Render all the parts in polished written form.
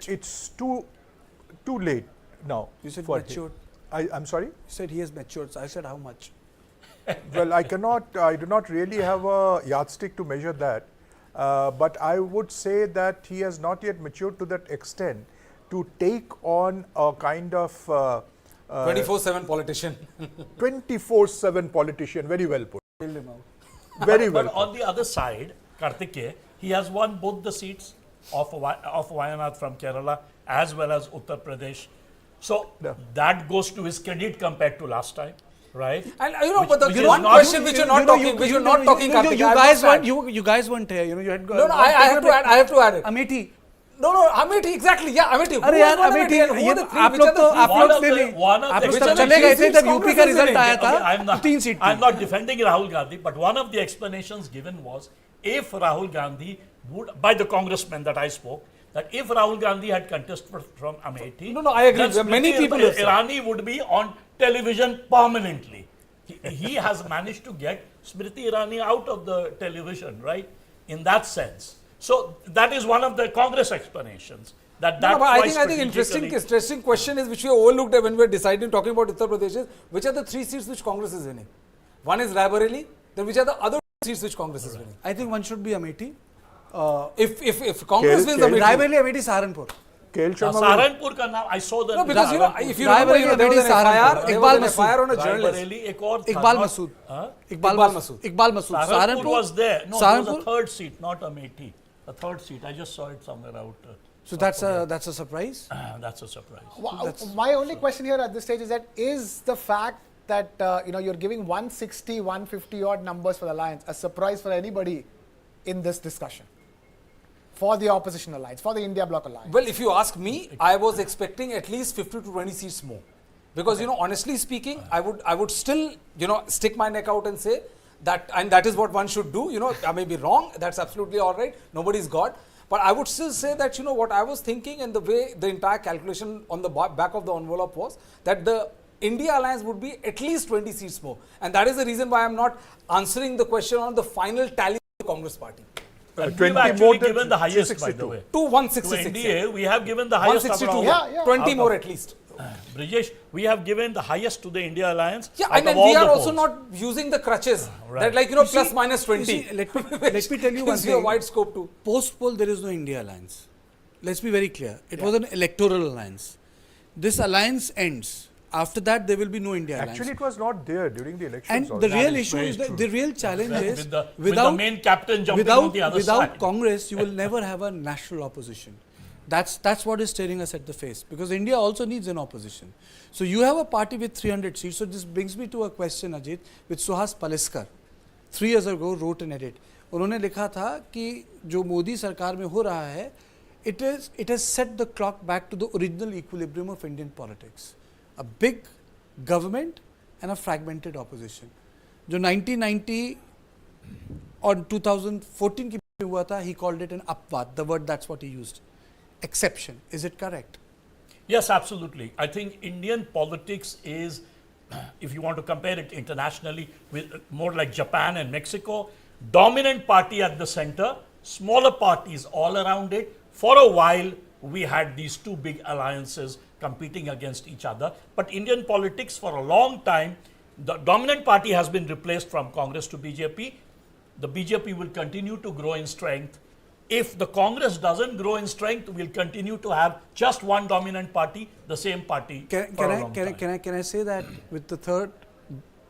it's too late now. You said for matured. I'm sorry? You said he has matured. So I said how much? Well, I do not really have a yardstick to measure that. But I would say that he has not yet matured to that extent to take on a kind of 24/7 politician. 24/7 politician. Very well put. Build him out. Very well. But on the other side, Kartikeya, he has won both the seats of Wayanad from Kerala as well as Uttar Pradesh. So that goes to his credit compared to last time, right? And but the which is one not- question which you're not talking, which you're not talking, You Karthik, guys weren't. You guys weren't here. You had. No, I have to add it. Amethi. No, Amethi, exactly. Yeah, Amethi. अरे यार अमेठी आप लोग नहीं आप लोग तब चले गए थे जब यूपी का रिजल्ट आया था 3 seat I'm not defending Rahul Gandhi, but one of the explanations given was if Rahul Gandhi would, by the congressman that I spoke, that if Rahul Gandhi had contested from Amethi, No, I agree. then Many Smriti people have said. Irani would be on television permanently. He has managed to get Smriti Irani out of the television, right? In that sense. So that is one of the Congress explanations. But I think interesting question is which we overlooked when we were deciding talking about Uttar Pradesh is which are the 3 seats which Congress is winning. One is Raebareli, then which are the other seats which Congress is winning. I think one should be Amethi. If Congress wins Amethi, Raebareli, Amethi, Saharanpur. Saharanpur ka naam, I saw that. No, because if you remember, there was an FIR on a journalist. Iqbal Masood. Iqbal Masood. Saharanpur was there. No, it was a third seat, not Amethi. A third seat. I just saw it somewhere out. So that's a surprise? That's a surprise. My only question here at this stage is that is the fact that you're giving 160, 150 odd numbers for the alliance a surprise for anybody in this discussion? For the opposition alliance, for the India bloc alliance? Well, if you ask me, I was expecting at least 50 to 20 seats more. Because, honestly speaking, I would still, stick my neck out and say that, and that is what one should do. I may be wrong. That's absolutely all right. Nobody's God. But I would still say that, what I was thinking and the way the entire calculation on the back of the envelope was that the India alliance would be at least 20 seats more. And that is the reason why I'm not answering the question on the final tally of the Congress party. We have actually given the highest, by the way. To 166. To NDA, we have given the highest. 162. 20 more at least. Brijesh, we have given the highest to the India alliance. Yeah, and then we are also not using the crutches. Right. That plus minus 20. See, let me tell you one thing. A wide scope too. Post-poll, there is no India alliance. Let's be very clear. It was an electoral alliance. This alliance ends. After that, there will be no India alliance. Actually, it was not there during the elections. And the real issue is that the real challenge is with the main captain jumping on the other side. Without Congress, you will never have a national opposition. That's what is staring us at the face, because India also needs an opposition. So you have a party with 300 seats. So this brings me to a question, Ajit, which Suhas Paleskar 3 years ago wrote an edit. उन्होंने लिखा था कि जो मोदी सरकार में हो रहा है, it has set the clock back to the original equilibrium of Indian politics. A big government and a fragmented opposition. जो 1990 और 2014 की हुआ था, he called it an upward. The word, that's what he used. Exception. Is it correct? Yes, absolutely. I think Indian politics is, if you want to compare it internationally, with more like Japan and Mexico, dominant party at the center, smaller parties all around it. For a while, we had these two big alliances competing against each other. But Indian politics, for a long time, the dominant party has been replaced from Congress to BJP. The BJP will continue to grow in strength. If the Congress doesn't grow in strength, we'll continue to have just one dominant party, the same party. Can I say that with the third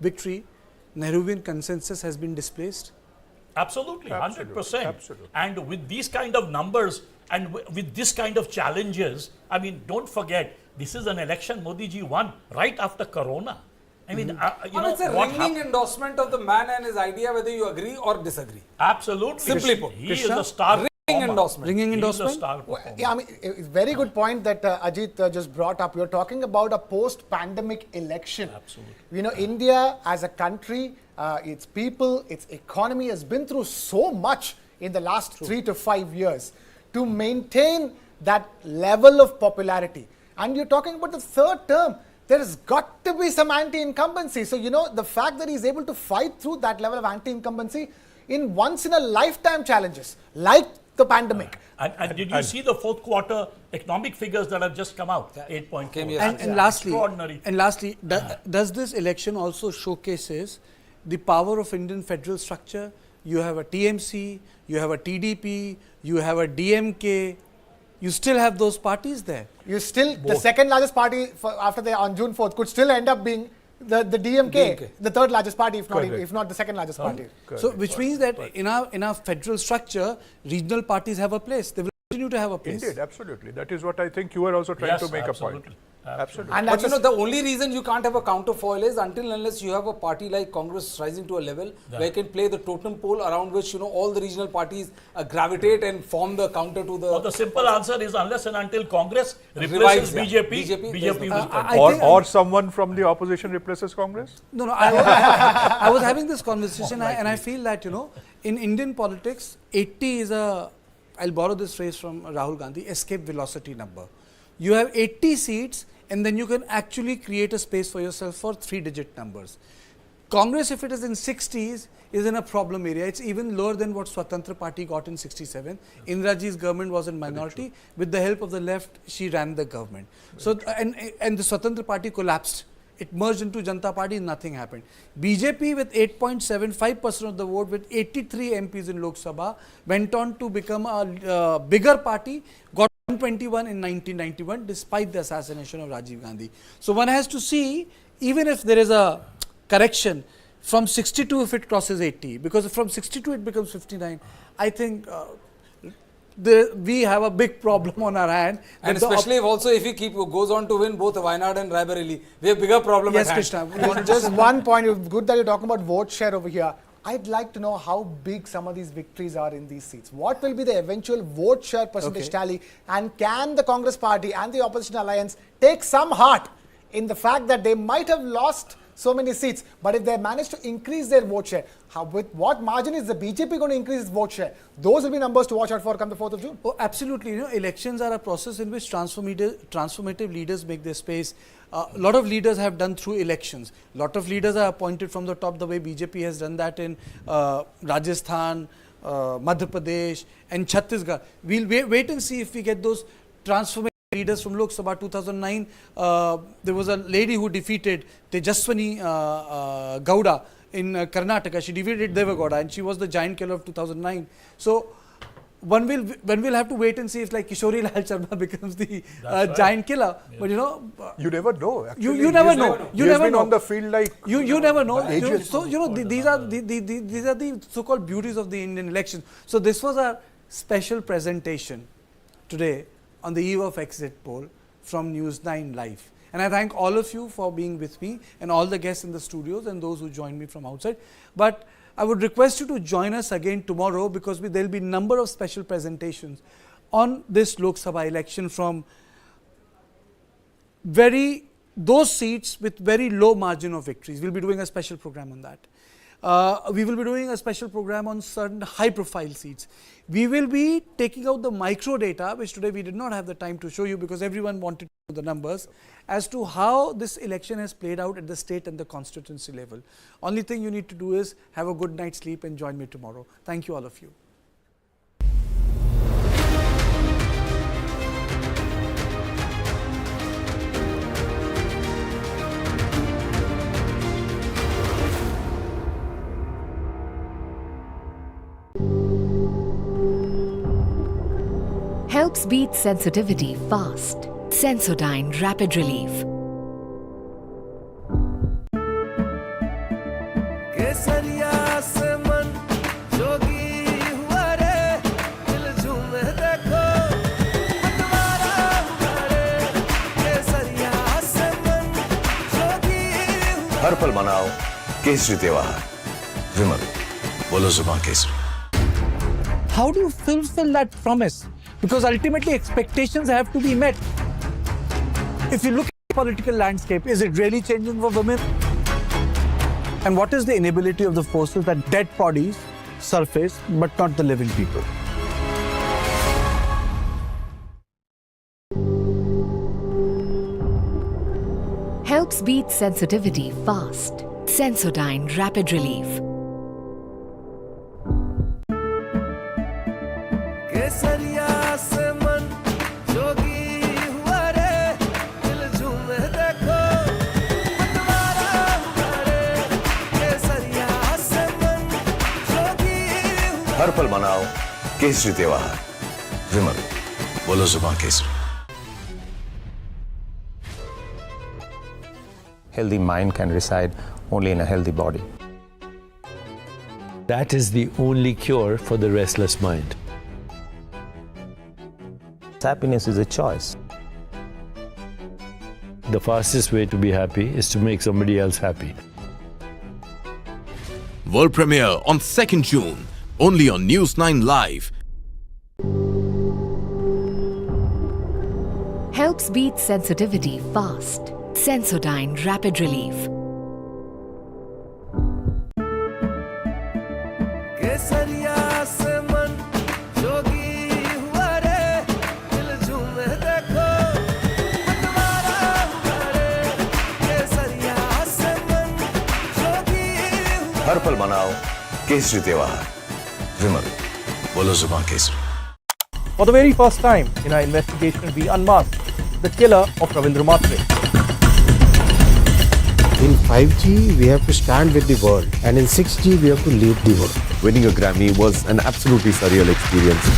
victory, Nehruvian consensus has been displaced? Absolutely, 100%. Absolutely. And with these kind of numbers and with this kind of challenges, I mean, don't forget, this is an election Modi ji won right after Corona. I mean, it's a ringing endorsement of the man and his idea, whether you agree or disagree. Absolutely. Simply put, he is a star. Ringing endorsement. Ringing endorsement. He is a star performer. Yeah, I mean, it's a very good point that Ajit just brought up. You're talking about a post-pandemic election. Absolutely. India as a country, its people, its economy has been through so much in the last 3 to 5 years to maintain that level of popularity. And you're talking about the third term. There has got to be some anti-incumbency. So, the fact that he's able to fight through that level of anti-incumbency in once-in-a-lifetime challenges, like the pandemic. And did you see the fourth quarter economic figures that have just come out? 8.4. Came And lastly, Extraordinary. does this election also showcases the power of Indian federal structure? You have a TMC, you have a TDP, you have a DMK. You still have those parties there. You still, the second largest party on June 4th could still end up being the DMK, the third largest party, if not the second largest party. So, which means that in our federal structure, regional parties have a place. They will continue to have a place. Indeed, absolutely. That is what I think you were also trying to make a point. Absolutely. And But the only reason you can't have a counterfoil is until unless you have a party like Congress rising to a level where you can play the totem pole around which all the regional parties gravitate and form the counter to the. Well, the simple answer is unless and until Congress Revives, replaces yeah. BJP there's will no- stand. Or someone from the opposition replaces Congress? No, I was having this conversation and I feel that, in Indian politics, 80 is I'll borrow this phrase from Rahul Gandhi, escape velocity number. You have 80 seats and then you can actually create a space for yourself for 3-digit numbers. Congress, if it is in 60s, is in a problem area. It's even lower than what Swatantra Party got in 67. Indira Ji's government was in minority. With the help of the left, she ran the government. So, and the Swatantra Party collapsed. It merged into Janata Party, nothing happened. BJP with 8.75% of the vote with 83 MPs in Lok Sabha went on to become a bigger party, got 121 in 1991 despite the assassination of Rajiv Gandhi. So one has to see, even if there is a correction, from 62 if it crosses 80, because from 62 it becomes 59, I think we have a big problem on our hand. And especially if he goes on to win both Wayanad and Raebareli, we have bigger problem Yes, at hand. Krishna. Just one point, good that you're talking about vote share over here. I'd like to know how big some of these victories are in these seats. What will be the eventual vote share percentage tally? And can the Congress party and the opposition alliance take some heart in the fact that they might have lost so many seats, but if they manage to increase their vote share, with what margin is the BJP going to increase its vote share? Those will be numbers to watch out for come the 4th of June. Oh, absolutely. Elections are a process in which transformative leaders make their space. A lot of leaders have done through elections. A lot of leaders are appointed from the top, the way BJP has done that in Rajasthan, Madhya Pradesh and Chhattisgarh. We'll wait and see if we get those transformative leaders from Lok Sabha 2009. There was a lady who defeated Tejaswani Gowda in Karnataka. She defeated Deva Gowda and she was the giant killer of 2009. So one will have to wait and see if like Kishori Lal Sharma becomes the giant killer. Yeah. But You never know. Actually, you never know. You He's never been know. on the field like You never know. ages. So these are the so-called beauties of the Indian election. So this was a special presentation today on the eve of exit poll from News 9 Live. And I thank all of you for being with me and all the guests in the studios and those who joined me from outside. But I would request you to join us again tomorrow because there will be a number of special presentations on this Lok Sabha election from those seats with very low margin of victories. We'll be doing a special program on that. We will be doing a special program on certain high profile seats. We will be taking out the micro data, which today we did not have the time to show you because everyone wanted to know the numbers, as to how this election has played out at the state and the constituency level. Only thing you need to do is have a good night's sleep and join me tomorrow. Thank you all of you. Helps beat sensitivity fast. Sensodyne Rapid Relief. हर पल मनाओ केसरी त्योहार। विमल, बोलो जुबान Kesari. How do you fulfill that promise? Because ultimately expectations have to be met. If you look at the political landscape, is it really changing for women? And what is the inability of the forces that dead bodies surface but not the living people? Helps beat sensitivity fast. Sensodyne Rapid Relief. मनाओ केसरी त्योहार विमल बोलो जुबान Kesari Healthy mind can reside only in a healthy body. That is the only cure for the restless mind. Happiness is a choice. The fastest way to be happy is to make somebody else happy. World premiere on 2nd June, only on News 9 Live. Helps beat sensitivity fast. Sensodyne Rapid Relief. हर पल मनाओ केसरी त्योहार विमल बोलो जुबान Kesari For the very first time in our investigation, we unmasked the killer of Ravindra Matre. In 5G, we have to stand with the world, and in 6G, we have to lead the world. Winning a Grammy was an absolutely surreal experience.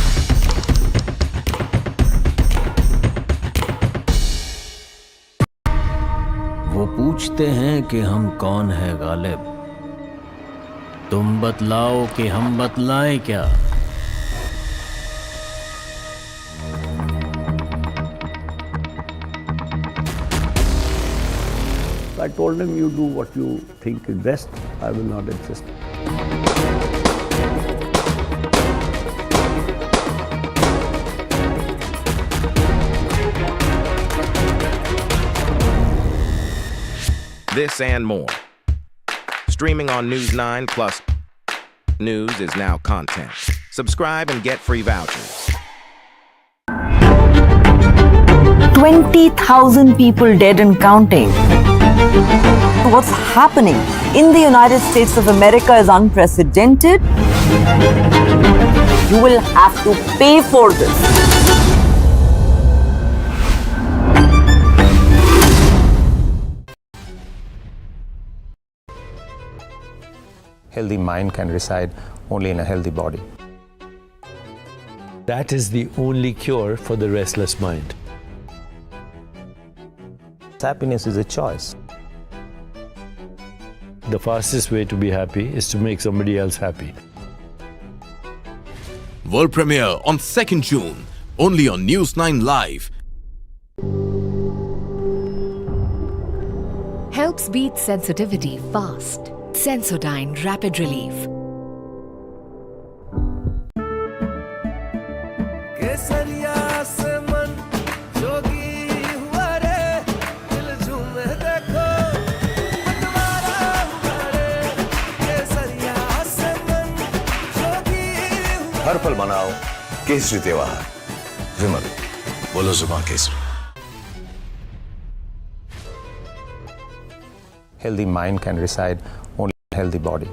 वो पूछते हैं कि हम कौन है गालिब, तुम बतलाओ कि हम बतलाएं क्या। I told him, you do what you think is best, I will not insist. This and more. Streaming on News 9 Plus. News is now content. Subscribe and get free vouchers. 20,000 people dead and counting. What's happening in the United States of America is unprecedented. You will have to pay for this. Healthy mind can reside only in a healthy body. That is the only cure for the restless mind. Happiness is a choice. The fastest way to be happy is to make somebody else happy. World premiere on 2nd June, only on News 9 Live. Helps beat sensitivity fast. Sensodyne Rapid Relief. हर पल मनाओ केसरी त्योहार विमल बोलो जुबान Kesari Healthy mind can reside only in a healthy body.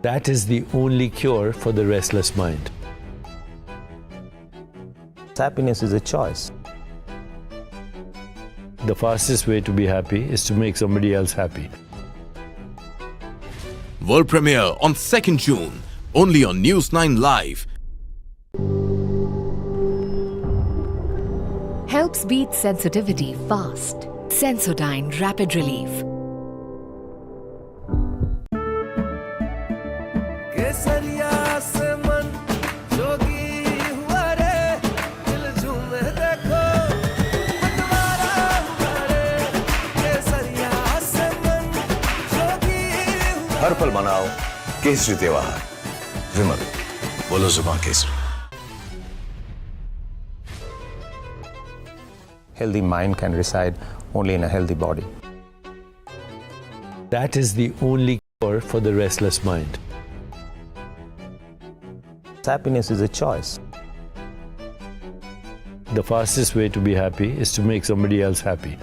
That is the only cure for the restless mind. Happiness is a choice. The fastest way to be happy is to make somebody else happy. World premiere on 2nd June, only on News 9 Live. Helps beat sensitivity fast. Sensodyne Rapid Relief. हर पल मनाओ केसरी त्योहार विमल बोलो जुबान Kesari Healthy mind can reside only in a healthy body. That is the only cure for the restless mind. Happiness is a choice. The fastest way to be happy is to make somebody else happy.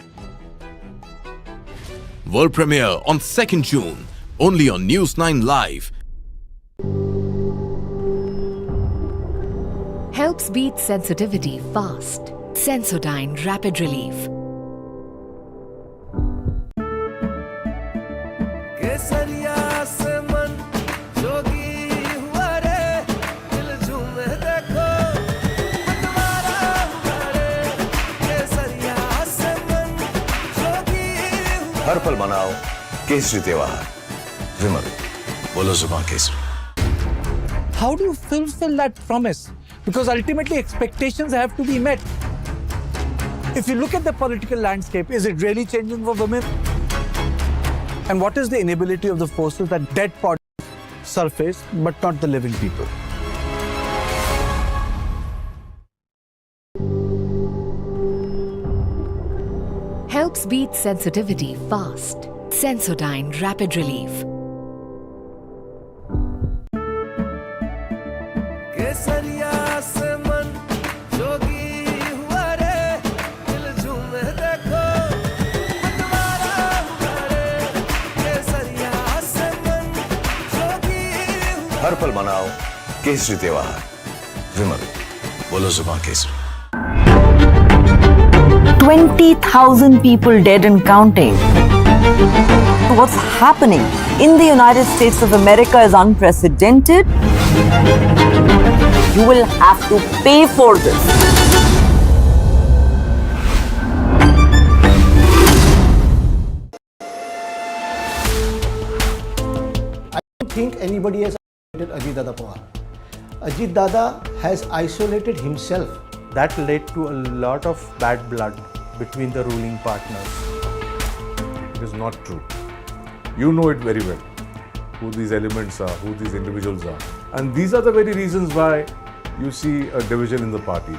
World premiere on 2nd June, only on News 9 Live. Helps beat sensitivity fast. Sensodyne Rapid Relief. हर पल मनाओ केसरी त्योहार विमल बोलो जुबान Kesari. How do you fulfill that promise? Because ultimately expectations have to be met. If you look at the political landscape, is it really changing for women? And what is the inability of the forces that dead bodies surface but not the living people? Helps beat sensitivity fast. Sensodyne Rapid Relief. हर पल मनाओ केसरी त्योहार विमल बोलो जुबान Kesari. 20,000 people dead and counting. What's happening in the United States of America is unprecedented. You will have to pay for this. I don't think anybody has isolated Ajit Dada Pawar. Ajit Dada has isolated himself. That led to a lot of bad blood between the ruling partners. It is not true. You know it very well, who these elements are, who these individuals are. And these are the very reasons why you see a division in the party.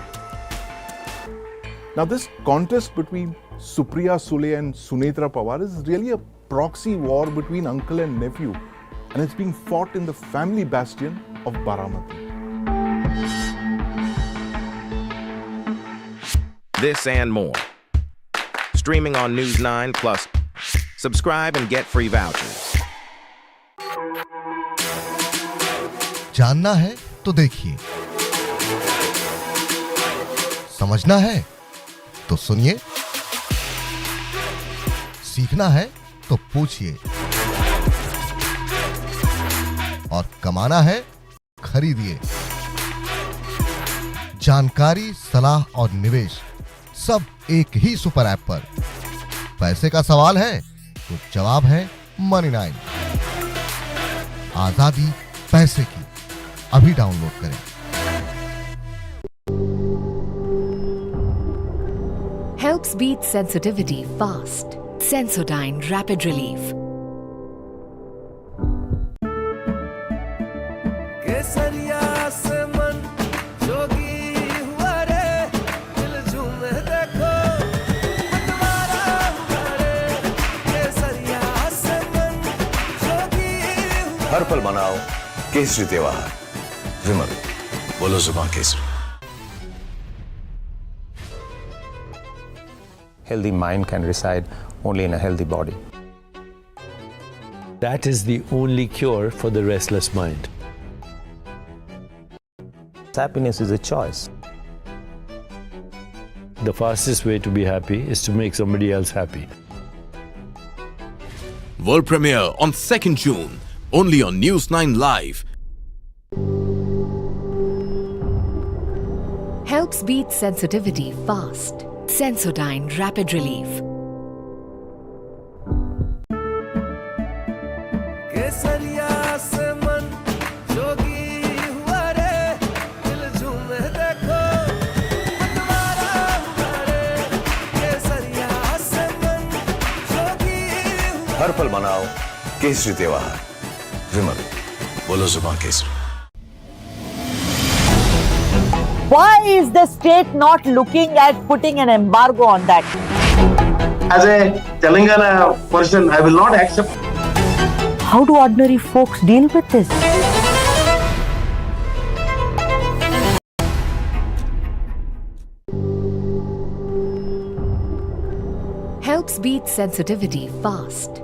Now this contest between Supriya Sule and Sunetra Pawar is really a proxy war between uncle and nephew, and it's being fought in the family bastion of Baramati. This and more. Streaming on News 9 Plus. Subscribe and get free vouchers. जानना है तो देखिए, समझना है तो सुनिए, सीखना है तो पूछिए, और कमाना है खरीदिए. जानकारी, सलाह और निवेश सब एक ही सुपर ऐप पर. पैसे का सवाल है तो जवाब है मनी 9. आजादी पैसे की. अभी डाउनलोड करें. Helps beat sensitivity fast. Sensodyne Rapid Relief. हर पल मनाओ केसरी त्योहार विमल बोलो जुबान Kesari. Healthy mind can reside only in a healthy body. That is the only cure for the restless mind. Happiness is a choice. The fastest way to be happy is to make somebody else happy. World premiere on 2nd June, only on News 9 Live. Helps beat sensitivity fast. Sensodyne Rapid Relief. हर पल मनाओ केसरी त्योहार विमल बोलो जुबान Kesari. Why is the state not looking at putting an embargo on that? As a Telangana person, I will not accept. How do ordinary folks deal with this? Helps beat sensitivity fast.